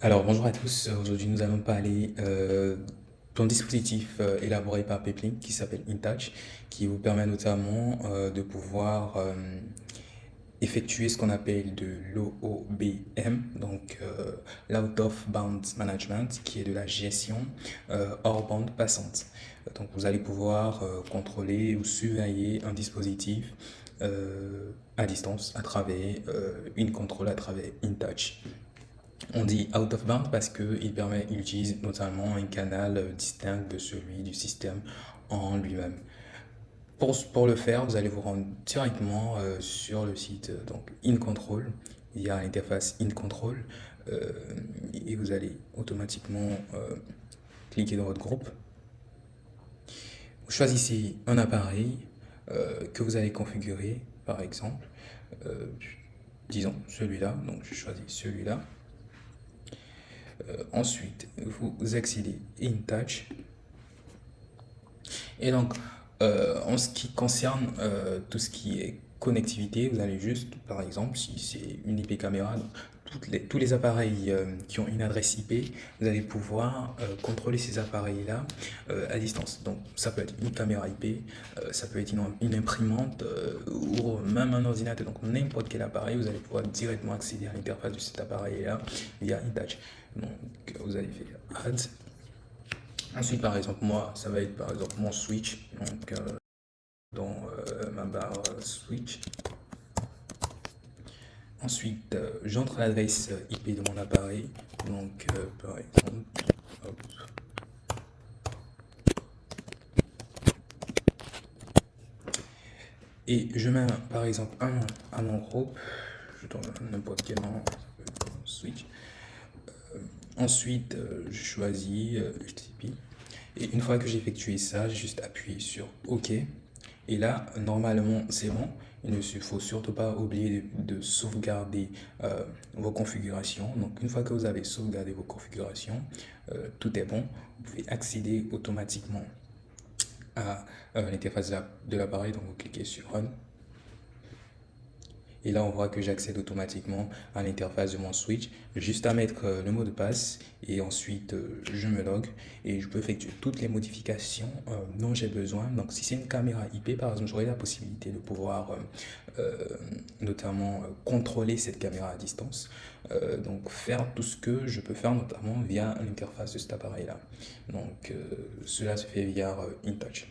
Alors, bonjour à tous. Aujourd'hui, nous allons parler d'un dispositif élaboré par Peplink qui s'appelle InTouch, qui vous permet notamment de pouvoir effectuer ce qu'on appelle de l'OOBM, donc l'Out of Bounds Management, qui est de la gestion hors bande passante. Donc, vous allez pouvoir contrôler ou surveiller un dispositif à distance à travers une contrôle à travers InTouch. On dit out of band parce qu'il utilise notamment un canal distinct de celui du système en lui-même. Pour le faire, vous allez vous rendre directement sur le site donc InControl. Il y a l'interface InControl euh, et vous allez automatiquement cliquer dans votre groupe. Vous choisissez un appareil que vous allez configurer, par exemple, euh, disons celui-là. Donc je choisis celui-là. Ensuite, vous accédez InTouch. Et donc, en ce qui concerne tout ce qui est connectivité, vous allez juste, par exemple, si c'est une IP caméra, donc tous les appareils qui ont une adresse IP, vous allez pouvoir contrôler ces appareils-là à distance. Donc, ça peut être une caméra IP, ça peut être une imprimante ou même un ordinateur. Donc, n'importe quel appareil, vous allez pouvoir directement accéder à l'interface de cet appareil-là via InTouch. Donc, vous allez faire Add. Ensuite, par exemple, moi, ça va être par exemple mon switch. Donc, dans ma barre switch. Ensuite, j'entre l'adresse IP de mon appareil. Donc, par exemple, hop. Et je mets par exemple un nom à mon groupe. Je donne n'importe quel nom, switch. Ensuite, je choisis HTTP. Et une fois que j'ai effectué ça, j'ai juste appuyé sur OK. Et là, normalement, c'est bon. Il ne faut surtout pas oublier de sauvegarder vos configurations. Donc, une fois que vous avez sauvegardé vos configurations, tout est bon. Vous pouvez accéder automatiquement à l'interface de l'appareil. Donc, vous cliquez sur Run. Et là, on voit que j'accède automatiquement à l'interface de mon switch. Juste à mettre le mot de passe et ensuite je me log et je peux effectuer toutes les modifications dont j'ai besoin. Donc, si c'est une caméra IP, par exemple, j'aurai la possibilité de pouvoir notamment contrôler cette caméra à distance. Donc, faire tout ce que je peux faire notamment via l'interface de cet appareil-là. Donc, cela se fait via InTouch.